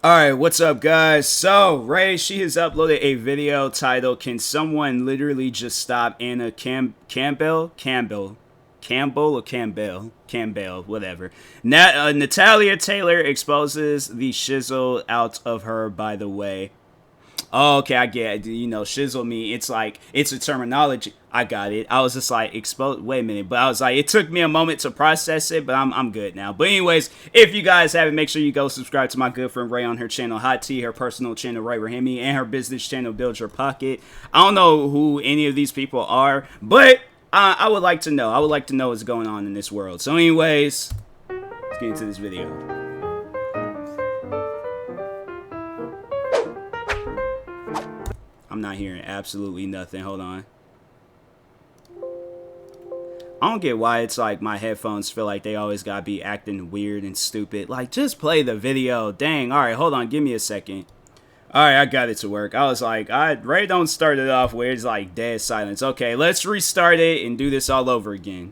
Alright, what's up guys? So, Ray, she has uploaded a video titled, "Can someone literally just stop Anna Campbell? Campbell or Campbell? Campbell, whatever. Natalia Taylor exposes the shizzle out of her, by the way. Oh, okay, I get it. You know, shizzle me. It's like, it's a terminology. I got it. I was just like, wait a minute. But I was like, it took me a moment to process it, but I'm good now. But anyways, if you guys haven't, make sure you go subscribe to my good friend Ray on her channel, Hot Tea, her personal channel, Ray Rahimi, and her business channel, Build Your Pocket. I don't know who any of these people are, but I would like to know. I would like to know what's going on in this world. So anyways, let's get into this video. I'm not hearing absolutely nothing. Hold on. I don't get why it's like my headphones feel like they always gotta be acting weird and stupid. Like, just play the video. Dang. Alright, hold on. Give me a second. Alright, I got it to work. I was like, Ray don't start it off where it's like dead silence. Okay, let's restart it and do this all over again.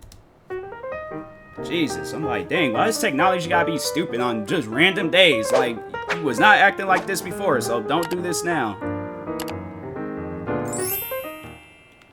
Jesus, I'm like, dang, why does technology gotta be stupid on just random days? Like, he was not acting like this before, so don't do this now.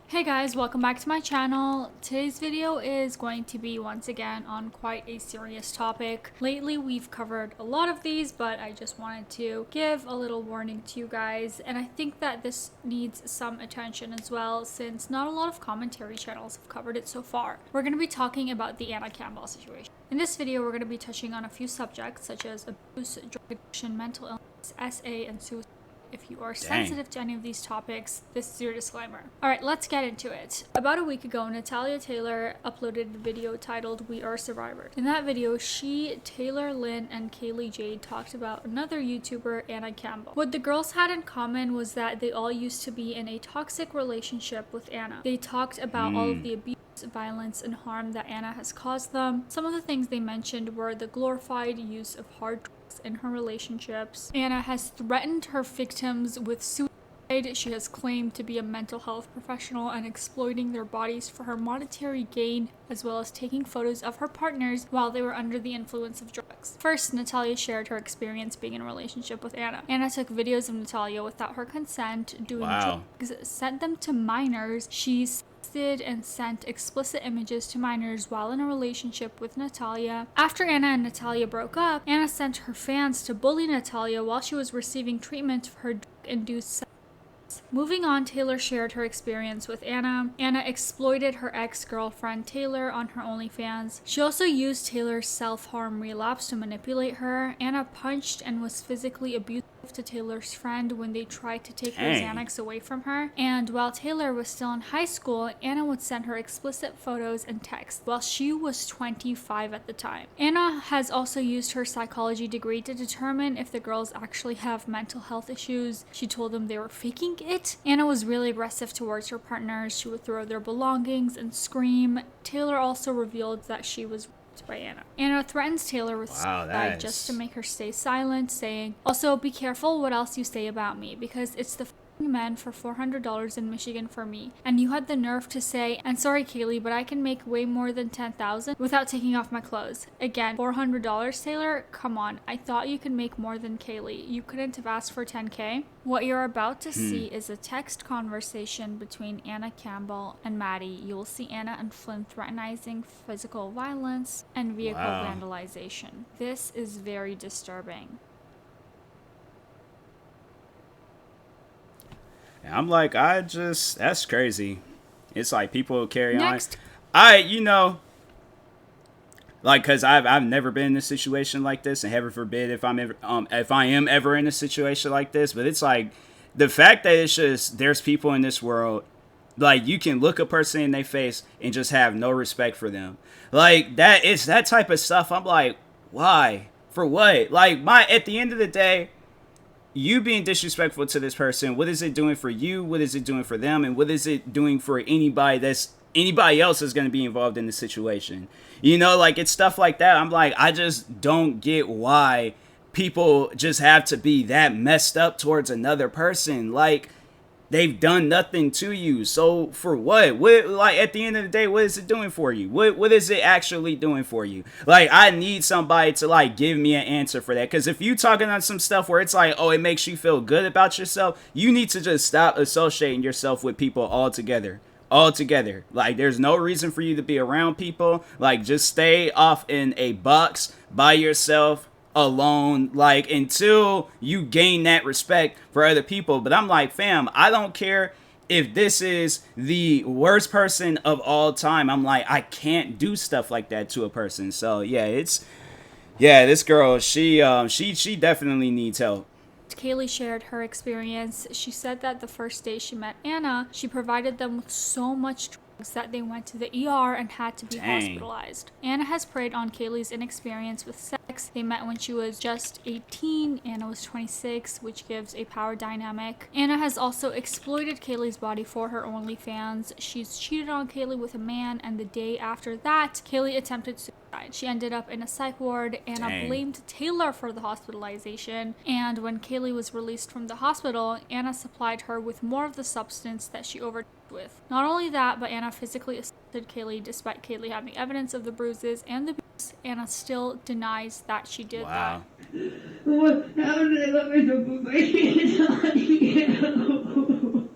Hey guys, welcome back to my channel. Today's video is going to be once again on quite a serious topic. Lately we've covered a lot of these, but I just wanted to give a little warning to you guys, and I think that this needs some attention as well since not a lot of commentary channels have covered it so far. We're going to be talking about the Anna Campbell situation. In this video we're going to be touching on a few subjects such as abuse, drug addiction, mental illness, SA, and suicide. If you are sensitive to any of these topics, this is your disclaimer. Alright, let's get into it. About a week ago, Natalia Taylor uploaded a video titled "We Are Survivors." In that video, she, Taylor, Lynn, and Kaylee Jade talked about another YouTuber, Anna Campbell. What the girls had in common was that they all used to be in a toxic relationship with Anna. They talked about all of the abuse, violence, and harm that Anna has caused them. Some of the things they mentioned were the glorified use of hard drugs in her relationships. Anna has threatened her victims with suicide. She has claimed to be a mental health professional and exploiting their bodies for her monetary gain, as well as taking photos of her partners while they were under the influence of drugs. First, Natalia shared her experience being in a relationship with Anna. Anna took videos of Natalia without her consent doing drugs, sent them to minors. She's and sent explicit images to minors while in a relationship with Natalia. After Anna and Natalia broke up, Anna sent her fans to bully Natalia while she was receiving treatment for her drug-induced. Moving on, Taylor shared her experience with Anna. Anna exploited her ex-girlfriend Taylor on her OnlyFans. She also used Taylor's self-harm relapse to manipulate her. Anna punched and was physically abusive to Taylor's friend when they tried to take her Xanax away from her. And while Taylor was still in high school, Anna would send her explicit photos and texts while she was 25 at the time. Anna has also used her psychology degree to determine if the girls actually have mental health issues. She told them they were faking it. Anna was really aggressive towards her partners. She would throw their belongings and scream. Taylor also revealed that she was by Anna. Anna threatens Taylor with suicide just to make her stay silent, saying, "Also, be careful what else you say about me, because it's the men for $400 in Michigan for me, and you had the nerve to say, and sorry Kaylee, but I can make way more than $10,000 without taking off my clothes." Again, $400, Taylor? Come on, I thought you could make more than Kaylee. You couldn't have asked for $10K? What you're about to see is a text conversation between Anna Campbell and Maddie. You will see Anna and Flynn threatening physical violence and vehicle vandalization. This is very disturbing. I'm like, that's crazy. It's like people carry on. Like, cause I've never been in a situation like this, and heaven forbid if I am ever in a situation like this. But it's like the fact that it's just there's people in this world, like you can look a person in their face and just have no respect for them. Like that, it's that type of stuff. I'm like, why? For what? Like at the end of the day, you being disrespectful to this person, what is it doing for you? What is it doing for them? And what is it doing for anybody else that's going to be involved in the situation? You know, like it's stuff like that. I'm like, I just don't get why people just have to be that messed up towards another person. Like, They've done nothing to you. So for what? What, like, at the end of the day, what is it doing for you? What is it actually doing for you? Like, I need somebody to like give me an answer for that. Because if you talking on some stuff where it's like, oh, it makes you feel good about yourself, you need to just stop associating yourself with people altogether. Like, there's no reason for you to be around people. Like, just stay off in a box by yourself, alone, like, until you gain that respect for other people. But I'm like, fam, I don't care if this is the worst person of all time. I'm like, I can't do stuff like that to a person. So yeah, this girl, she definitely needs help. Kaylee shared her experience. She said that the first day she met Anna, she provided them with so much drugs that they went to the ER and had to be hospitalized. Anna has preyed on Kaylee's inexperience with sex. They met when she was just 18, Anna was 26, which gives a power dynamic. Anna has also exploited Kaylee's body for her OnlyFans. She's cheated on Kaylee with a man, and the day after that, Kaylee attempted suicide. She ended up in a psych ward. Anna blamed Taylor for the hospitalization, and when Kaylee was released from the hospital, Anna supplied her with more of the substance that she overdosed with. Not only that, but Anna physically assaulted Kaylee despite Kaylee having evidence of the bruises and the abuse. Anna still denies that she did that. What? How did I let myself put my hands on you?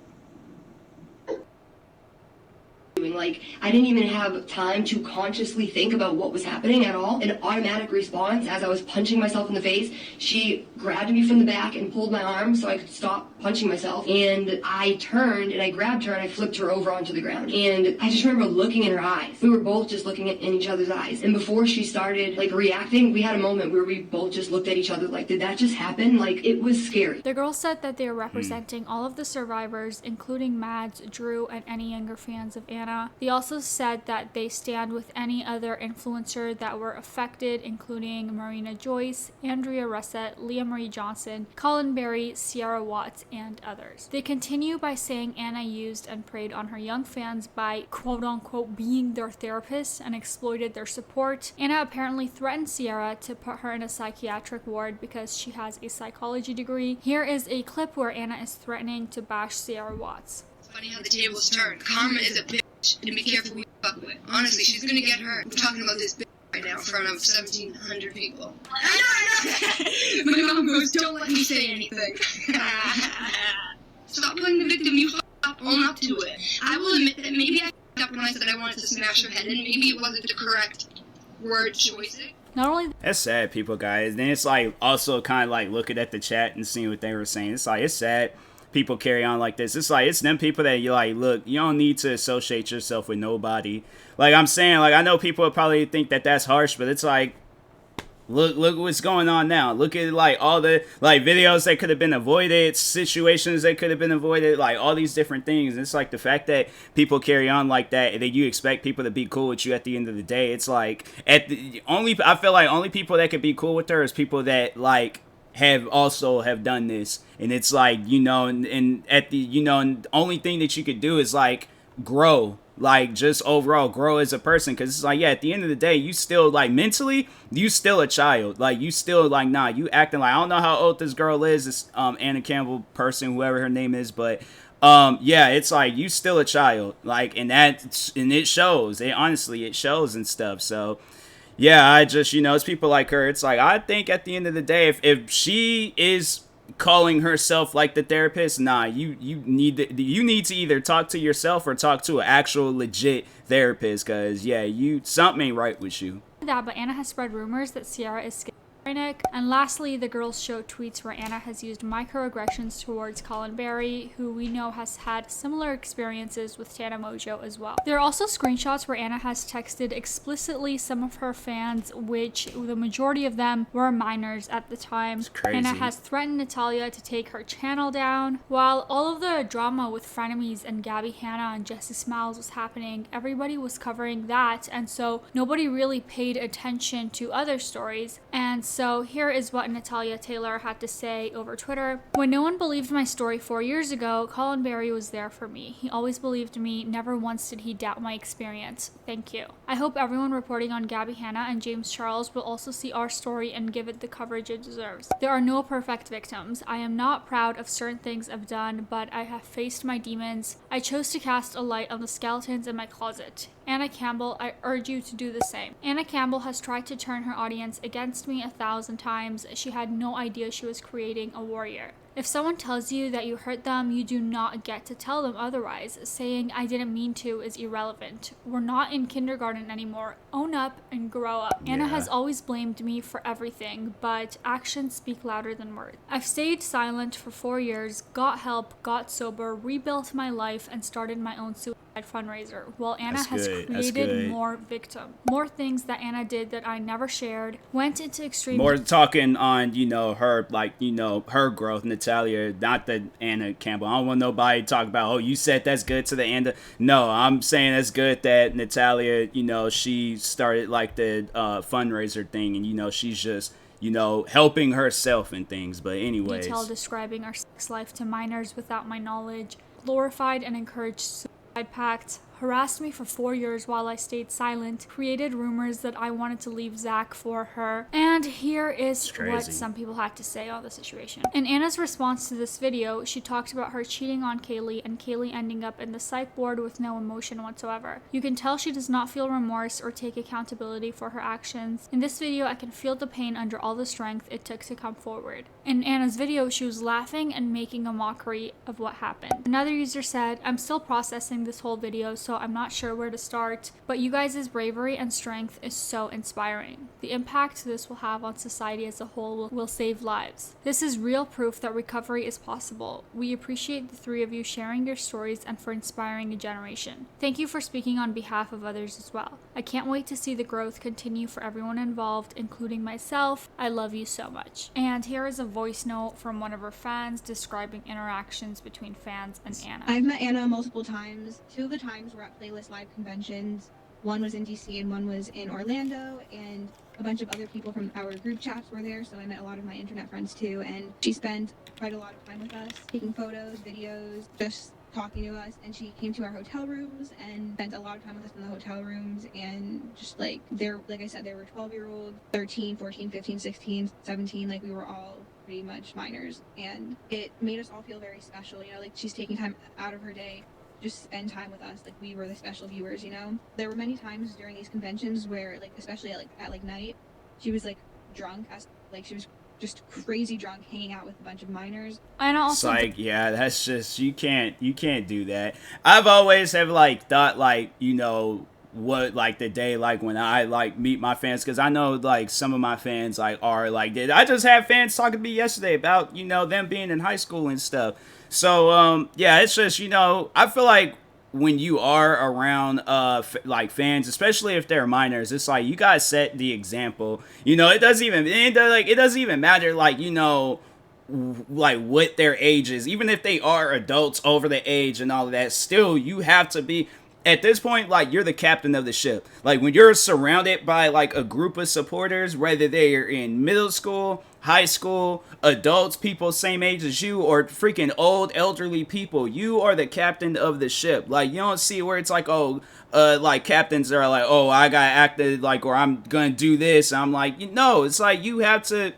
Like, I didn't even have time to consciously think about what was happening at all. An automatic response, as I was punching myself in the face, she grabbed me from the back and pulled my arm so I could stop punching myself. And I turned and I grabbed her and I flipped her over onto the ground. And I just remember looking in her eyes. We were both just looking in each other's eyes. And before she started, like, reacting, we had a moment where we both just looked at each other like, did that just happen? Like, it was scary. The girl said that they are representing all of the survivors, including Mads, Drew, and any younger fans of Anna. They also said that they stand with any other influencer that were affected, including Marina Joyce, Andrea Russett, Leah Marie Johnson, Colin Berry, Sierra Watts, and others. They continue by saying Anna used and preyed on her young fans by quote-unquote being their therapist and exploited their support. Anna apparently threatened Sierra to put her in a psychiatric ward because she has a psychology degree. Here is a clip where Anna is threatening to bash Sierra Watts. It's funny how the tables turn. Karma is a bitch, and be careful who you fuck with. Honestly, she's gonna get hurt. We're talking about this bitch right now in front of 1,700 people. I know! My mom goes, don't let me say anything. Stop playing the victim, you fucked up, own up to it. I will admit that maybe I fucked up when I said I wanted to smash her head, and maybe it wasn't the correct word choice. Not only That's sad, people, guys. Then it's like also kind of like looking at the chat and seeing what they were saying. It's like, it's sad people carry on like this. It's like, it's them people that you like, look, you don't need to associate yourself with nobody. Like I'm saying, like, I know people would probably think that that's harsh, but it's like, look what's going on now. Look at like all the like videos that could have been avoided, situations that could have been avoided, like all these different things. It's like the fact that people carry on like that and that you expect people to be cool with you at the end of the day. It's like I feel like only people that could be cool with her is people that like have done this. And it's like, you know, and at the, you know, and the only thing that you could do is like grow, like just overall grow as a person. Because it's like, yeah, at the end of the day, you still like mentally, you still a child. Like you still like, nah, you acting like, I don't know how old this girl is, this Anna Campbell person, whoever her name is, but yeah, it's like you still a child, like, and it shows. It shows and stuff. So yeah, I just, you know, it's people like her. It's like, I think at the end of the day, if she is calling herself like the therapist, nah, you need to either talk to yourself or talk to an actual legit therapist, because yeah, something ain't right with you. that, but Anna has spread rumors that Sierra is schizophrenic. And lastly, the girls show tweets where Anna has used microaggressions towards Colin Berry, who we know has had similar experiences with Tana Mojo as well. There are also screenshots where Anna has texted explicitly some of her fans, which the majority of them were minors at the time. It's crazy. Anna has threatened Natalia to take her channel down. While all of the drama with Frenemies and Gabby Hanna and Jessie Smiles was happening, everybody was covering that, and so nobody really paid attention to other stories. And So here is what Natalia Taylor had to say over Twitter. When no one believed my story 4 years ago, Colin Berry was there for me. He always believed me. Never once did he doubt my experience. Thank you. I hope everyone reporting on Gabby Hanna and James Charles will also see our story and give it the coverage it deserves. There are no perfect victims. I am not proud of certain things I've done, but I have faced my demons. I chose to cast a light on the skeletons in my closet. Anna Campbell, I urge you to do the same. Anna Campbell has tried to turn her audience against me 1,000 times. She had no idea she was creating a warrior. If someone tells you that you hurt them, you do not get to tell them otherwise. Saying I didn't mean to is irrelevant. We're not in kindergarten anymore. Own up and grow up. Anna has always blamed me for everything, but actions speak louder than words. I've stayed silent for 4 years, got help, got sober, rebuilt my life, and started my own suicide fundraiser, while Anna has created more victims. More things that Anna did that I never shared, went into extreme... More talking on, you know, her, like, you know, her growth, Natalia, not the Anna Campbell. I don't want nobody to talk about, oh, you said that's good to the end. No, I'm saying that's good that Natalia, you know, she started, like, the fundraiser thing, and, you know, she's just, you know, helping herself and things. But anyways, detail describing our sex life to minors without my knowledge, glorified and encouraged suicide pact, harassed me for 4 years while I stayed silent, created rumors that I wanted to leave Zach for her, and here is what some people had to say on the situation. In Anna's response to this video, she talked about her cheating on Kaylee and Kaylee ending up in the psych ward with no emotion whatsoever. You can tell she does not feel remorse or take accountability for her actions. In this video, I can feel the pain under all the strength it took to come forward. In Anna's video, she was laughing and making a mockery of what happened. Another user said, I'm still processing this whole video, so I'm not sure where to start, but you guys' bravery and strength is so inspiring. The impact this will have on society as a whole will save lives. This is real proof that recovery is possible. We appreciate the three of you sharing your stories and for inspiring a generation. Thank you for speaking on behalf of others as well. I can't wait to see the growth continue for everyone involved, including myself. I love you so much. And here is a voice note from one of her fans describing interactions between fans and Anna. I've met Anna multiple times. 2 of the times were at Playlist Live conventions. One was in DC and one was in Orlando, and a bunch of other people from our group chats were there, so I met a lot of my internet friends too, and she spent quite a lot of time with us, taking photos, videos, just talking to us, and she came to our hotel rooms and spent a lot of time with us in the hotel rooms, and just like I said, there were 12-year-olds, 13, 14, 15, 16, 17, like we were all pretty much minors, and it made us all feel very special, you know, like she's taking time out of her day just spend time with us, like we were the special viewers, you know. There were many times during these conventions where, like, especially at night, she was like drunk, she was just crazy drunk, hanging out with a bunch of minors. And also, it's like, yeah, that's just you can't do that. I've always have like thought like, you know, what like the day like when I like meet my fans, because I know like some of my fans like are like I just had fans talking to me yesterday about, you know, them being in high school and stuff. So yeah, it's just, you know, I feel like when you are around like fans, especially if they're minors, it's like you guys set the example. You know, it doesn't even matter like, you know, like what their age is, even if they are adults over the age and all of that. Still, you have to be. At this point, like, you're the captain of the ship. Like, when you're surrounded by, like, a group of supporters, whether they're in middle school, high school, adults, people same age as you, or freaking old, elderly people, you are the captain of the ship. Like, you don't see where it's like, oh, like, captains are like, oh, I got acted, like, or I'm gonna do this. I'm like, no, it's like, you have to...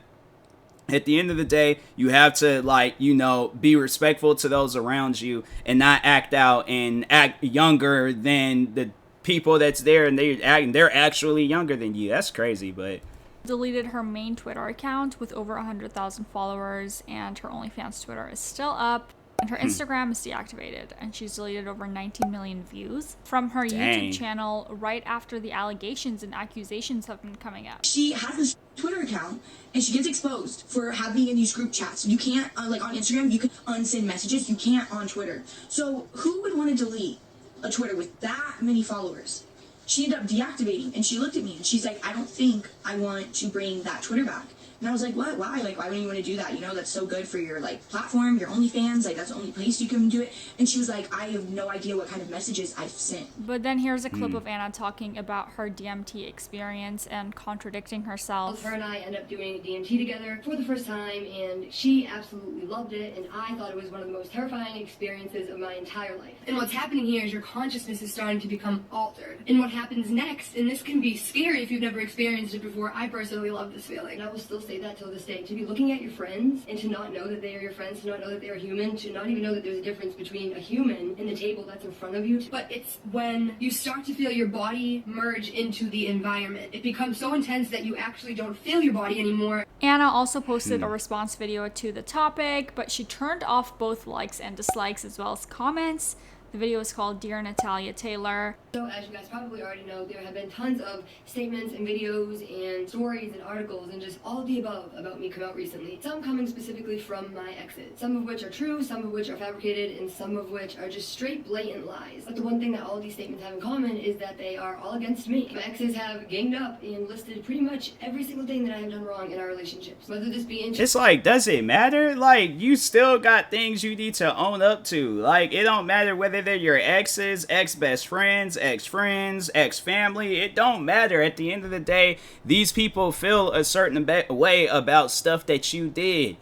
At the end of the day, you have to, like, you know, be respectful to those around you and not act out and act younger than the people that's there, and they're actually younger than you. That's crazy, but... Deleted her main Twitter account with over 100,000 followers, and her OnlyFans Twitter is still up. And her Instagram is deactivated, and she's deleted over 19 million views from her YouTube channel right after the allegations and accusations have been coming up. She has this Twitter account, and she gets exposed for having in these group chats. You can't, like on Instagram, you can unsend messages. You can't on Twitter. So who would want to delete a Twitter with that many followers? She ended up deactivating, and she looked at me, and she's like, I don't think I want to bring that Twitter back, And I was like, what? Why? Like, why would you want to do that? You know, that's so good for your, like, platform, your OnlyFans. Like, that's the only place you can do it. And she was like, I have no idea what kind of messages I've sent. But then here's a clip of Anna talking about her DMT experience and contradicting herself. Her and I ended up doing DMT together for the first time, and she absolutely loved it, and I thought it was one of the most terrifying experiences of my entire life. And what's happening here is your consciousness is starting to become altered. And what happens next, and this can be scary if you've never experienced it before, I personally love this feeling. And I will still say that till this day. To be looking at your friends and to not know that they are your friends, to not know that they are human, to not even know that there's a difference between a human and the table that's in front of you. But it's when you start to feel your body merge into the environment. It becomes so intense that you actually don't feel your body anymore. Anna also posted a response video to the topic, but she turned off both likes and dislikes as well as comments. The video is called Dear Natalia Taylor. So as you guys probably already know, there have been tons of statements and videos and stories and articles and just all of the above about me come out recently. Some coming specifically from my exes. Some of which are true, some of which are fabricated, and some of which are just straight blatant lies. But the one thing that all of these statements have in common is that they are all against me. My exes have ganged up and listed pretty much every single thing that I have done wrong in our relationships. Whether this be in... It's like, does it matter? Like, you still got things you need to own up to. Like, it don't matter whether they're your exes, ex-best friends, ex-friends, ex-family. It don't matter. At the end of the day, these people feel a certain way about stuff that you did.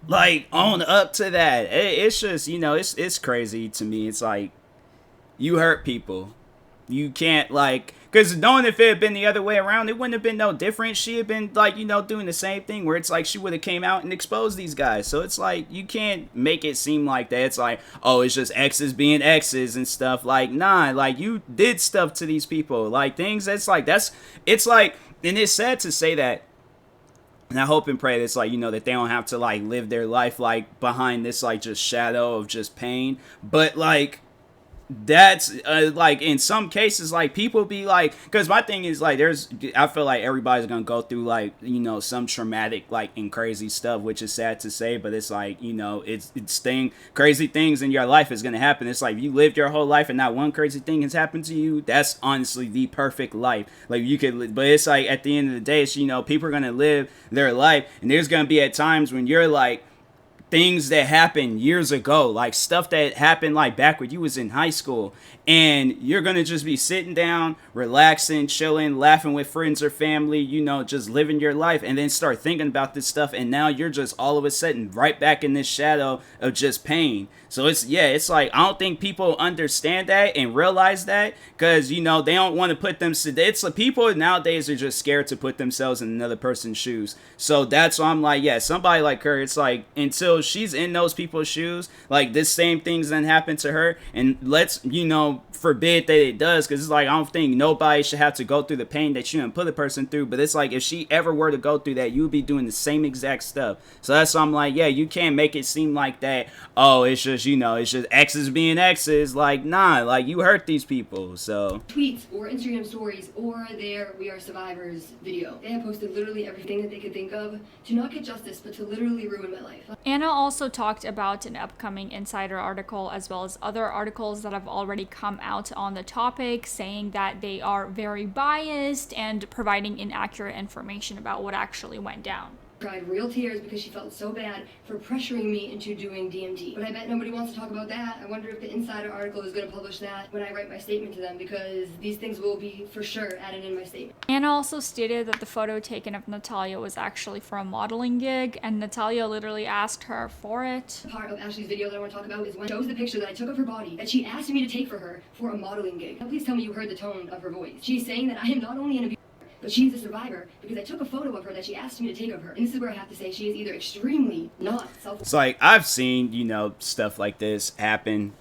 Like, own up to that. It's just, you know, it's crazy to me. It's like, you hurt people. You can't, like, because knowing if it had been the other way around, it wouldn't have been no different. She had been, like, you know, doing the same thing where it's like she would have came out and exposed these guys. So it's like, you can't make it seem like that. It's like, oh, it's just exes being exes and stuff. Like, nah, like, you did stuff to these people. Like, things that's like, it's like, and it's sad to say that. And I hope and pray that it's like, you know, that they don't have to, like, live their life, like, behind this, like, just shadow of just pain. But, like, that's like in some cases, like, people be like, because my thing is like, I feel like everybody's gonna go through, like, you know, some traumatic, like, and crazy stuff, which is sad to say, but it's like, you know, it's crazy things in your life is gonna happen. It's like, if you lived your whole life and not one crazy thing has happened to you, that's honestly the perfect life. Like, you could, but it's like, at the end of the day, it's, you know, people are gonna live their life, and there's gonna be at times when you're like, things that happened years ago, like stuff that happened like back when you was in high school, and you're gonna just be sitting down, relaxing, chilling, laughing with friends or family, you know, just living your life, and then start thinking about this stuff, and now you're just all of a sudden right back in this shadow of just pain. So it's like, I don't think people understand that and realize that, because, you know, they don't want to put them, it's like, people nowadays are just scared to put themselves in another person's shoes. So that's why I'm like, yeah, somebody like her, it's like, until she's in those people's shoes, like, this same thing's gonna happen to her, and let's, you know, forbid that it does, because it's like, I don't think nobody should have to go through the pain that you done put a person through, but it's like, if she ever were to go through that, you would be doing the same exact stuff. So that's why I'm like, yeah, you can't make it seem like that, oh, it's just, you know, it's just exes being exes. Like, nah, like, you hurt these people. So tweets or Instagram stories or their We Are Survivors video. They have posted literally everything that they could think of to not get justice, but to literally ruin my life. Anna also talked about an upcoming Insider article as well as other articles that have already come out on the topic, saying that they are very biased and providing inaccurate information about what actually went down. Cried real tears because she felt so bad for pressuring me into doing DMT. But I bet nobody wants to talk about that. I wonder if the Insider article is going to publish that when I write my statement to them, because these things will be for sure added in my statement. Anna also stated that the photo taken of Natalia was actually for a modeling gig, and Natalia literally asked her for it. Part of Ashley's video that I want to talk about is when she shows the picture that I took of her body that she asked me to take for her for a modeling gig. Now please tell me you heard the tone of her voice. She's saying that I am not only an abuser, but she's a survivor because I took a photo of her that she asked me to take of her. And this is where I have to say she is either extremely not self-aware. it's like, I've seen, you know, stuff like this happen.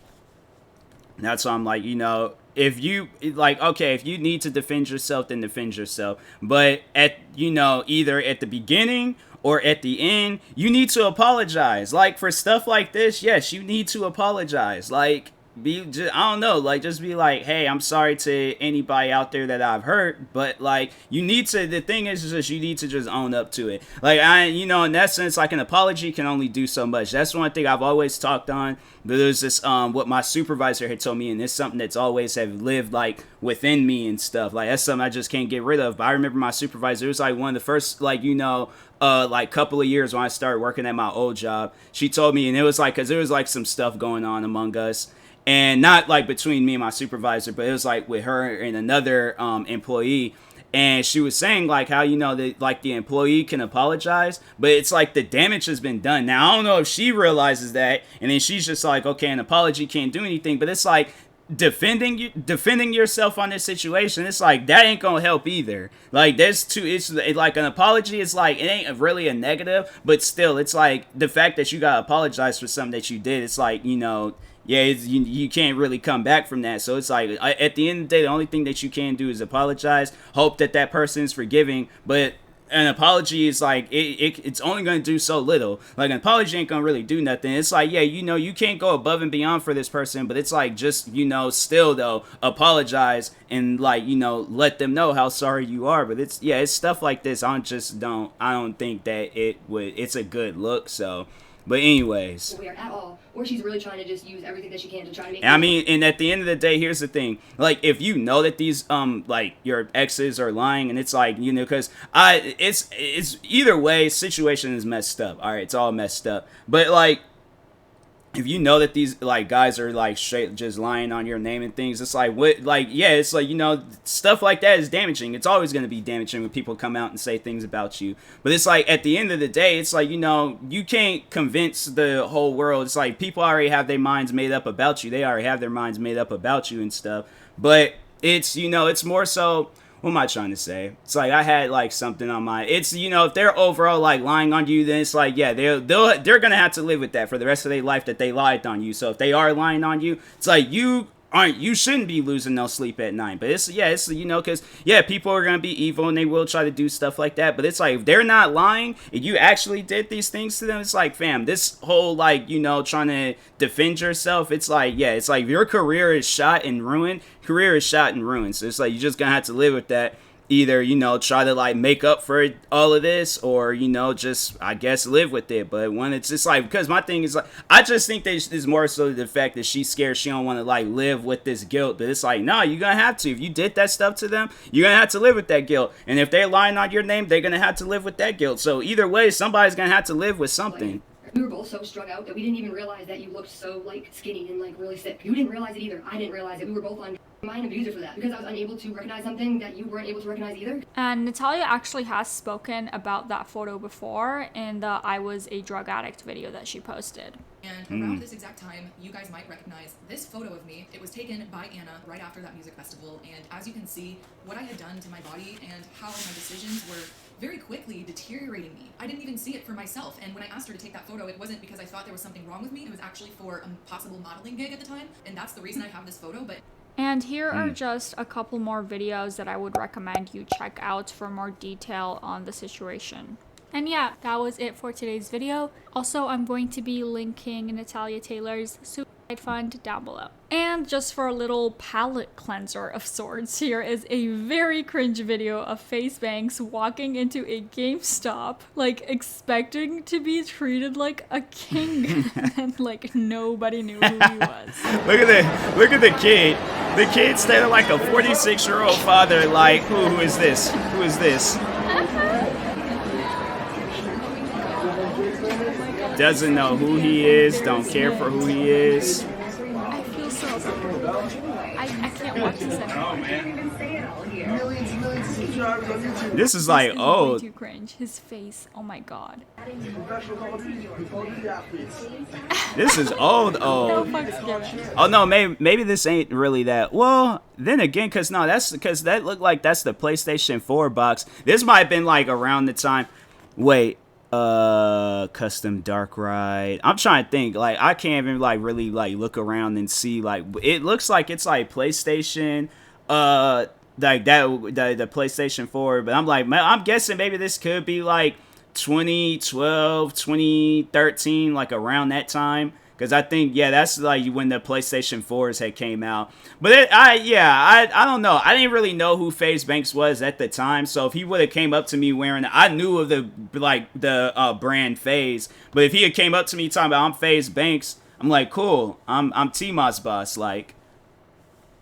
That's why I'm like, you know, if you, like, okay, if you need to defend yourself, then defend yourself. But at, you know, either at the beginning or at the end, you need to apologize. Like, for stuff like this, yes, you need to apologize. Like, I don't know, like, just be like, hey, I'm sorry to anybody out there that I've hurt, but like, you need to, the thing is just you need to just own up to it. Like, you know, in that sense, like, an apology can only do so much. That's one thing I've always talked on. But there's this what my supervisor had told me, and it's something that's always have lived like within me and stuff. Like, that's something I just can't get rid of. But I remember my supervisor, it was like one of the first, like, you know, like couple of years when I started working at my old job. She told me, and it was like, because there was like some stuff going on among us, and not like between me and my supervisor, but it was like with her and another employee. And she was saying like how, you know, that like the employee can apologize, but it's like the damage has been done. Now I don't know if she realizes that, and then she's just like, okay, an apology can't do anything. But it's like defending yourself on this situation. It's like that ain't gonna help either. Like there's two. It's like an apology. It's like it ain't really a negative, but still, it's like the fact that you gotta apologize for something that you did. It's like, you know. Yeah, you can't really come back from that. So it's like, at the end of the day, the only thing that you can do is apologize, hope that that person is forgiving. But an apology is like, it's only going to do so little. Like, an apology ain't going to really do nothing. It's like, yeah, you know, you can't go above and beyond for this person. But it's like, just, you know, still, though, apologize and, like, you know, let them know how sorry you are. But it's, yeah, it's stuff like this. I don't think that it's a good look. So, but anyways. Weird at all. Or she's really trying to just use everything that she can to try to make. I mean, and at the end of the day, here's the thing. Like, if you know that these like your exes are lying, and it's like, you know, because it's either way, situation is messed up. All right, it's all messed up. But like, if you know that these like guys are like straight just lying on your name and things, it's like, what, like, yeah, it's like, you know, stuff like that is damaging. It's always going to be damaging when people come out and say things about you. But it's like, at the end of the day, it's like, you know, you can't convince the whole world. It's like, people already have their minds made up about you. They already have their minds made up about you and stuff. But it's, you know, it's more so, what am I trying to say? It's like, I had like something on my, it's, you know, if they're overall like lying on you, then it's like, yeah, they're gonna have to live with that for the rest of their life, that they lied on you. So if they are lying on you, it's like, you shouldn't be losing no sleep at night. But it's, yeah, it's, you know, because, yeah, people are gonna be evil and they will try to do stuff like that. But it's like, if they're not lying and you actually did these things to them, it's like, fam, this whole, like, you know, trying to defend yourself, it's like, yeah, it's like, your career is shot and ruined. So it's like, you're just gonna have to live with that. Either, you know, try to like make up for all of this, or, you know, just, I guess, live with it. But when it's just like, because my thing is like, I just think that it's more so the fact that she's scared, she don't want to like live with this guilt. But it's like, no, you're gonna have to. If you did that stuff to them, you're gonna have to live with that guilt. And if they're lying on your name, they're gonna have to live with that guilt. So either way, somebody's gonna have to live with something. We were both so strung out that we didn't even realize that you looked so like skinny and like really sick. You didn't realize it either. I didn't realize it. We were both on mind abuser for that because I was unable to recognize something that you weren't able to recognize either. And Natalia actually has spoken about that photo before in the I Was a Drug Addict video that she posted. And around this exact time, you guys might recognize this photo of me. It was taken by Anna right after that music festival. And as you can see, what I had done to my body and how my decisions were very quickly deteriorating me. I didn't even see it for myself. And when I asked her to take that photo, it wasn't because I thought there was something wrong with me. It was actually for a possible modeling gig at the time. And that's the reason I have this photo. But And here are just a couple more videos that I would recommend you check out for more detail on the situation. And yeah, that was it for today's video. Also, I'm going to be linking Natalia Taylor's suicide fund down below. And just for a little palate cleanser of sorts, here is a very cringe video of Face Banks walking into a GameStop, like expecting to be treated like a king, and like nobody knew who he was. Look at the kid. The kid standing like a 46-year-old father, like, who is this? Who is this? Doesn't know who he is, don't care for who he is. I feel so bad. I can't watch this anymore. This is like, oh. Way too cringe. His face, oh my god. This is old. No fucks given. Oh no, maybe this ain't really that. Well, then again, because that looked like that's the PlayStation 4 box. This might have been like around the time. Wait. Custom dark ride. I'm trying to think. Like, I can't even like really like look around and see. Like, it looks like it's like PlayStation. Like that the PlayStation 4. But I'm like, I'm guessing maybe this could be like 2012, 2013, like around that time. Because I think, yeah, that's like when the PlayStation 4s had came out. But I don't know. I didn't really know who FaZe Banks was at the time. So if he would have came up to me wearing, I knew of the brand FaZe. But if he had came up to me talking about I'm FaZe Banks, I'm like, cool. I'm TMossBoss. Like,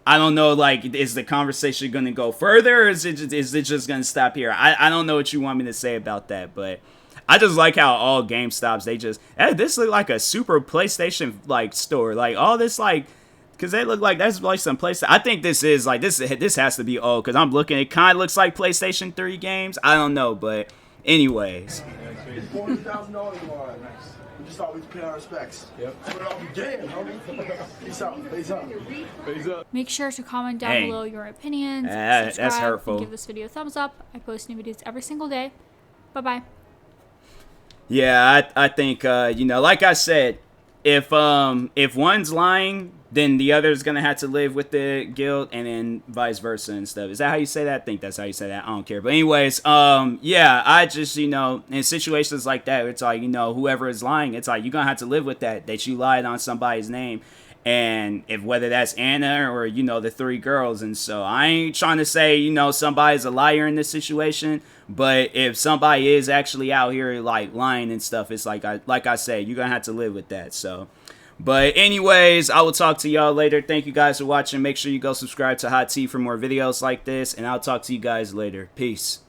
I don't know. Like, is the conversation going to go further, or is it just going to stop here? I don't know what you want me to say about that, but I just like how all GameStops, they just, hey, this look like a super PlayStation like store. Like all this like, because they look like that's like some PlayStation. I think this is like this has to be old because I'm looking. It kind of looks like PlayStation 3 games. I don't know, but anyways. It's $400,000 tomorrow. Nice. We just always pay our respects. Yep. That's what it all began, homie. Peace out. Peace out. Peace out. Make sure to comment down below your opinions, that's subscribe, hurtful. and give this video a thumbs up. I post new videos every single day. Bye-bye. Yeah, I think you know, like I said, if one's lying, then the other's gonna have to live with the guilt, and then vice versa and stuff. Is that how you say that? I think that's how you say that. I don't care. But anyways, yeah, I just, you know, in situations like that, it's like, you know, whoever is lying, it's like you're gonna have to live with that you lied on somebody's name. And if whether that's Anna or, you know, the 3 girls. And so I ain't trying to say, you know, somebody's a liar in this situation. But if somebody is actually out here like lying and stuff, it's like I said, you're going to have to live with that. So, but anyways, I will talk to y'all later. Thank you guys for watching. Make sure you go subscribe to Hot Tea for more videos like this. And I'll talk to you guys later. Peace.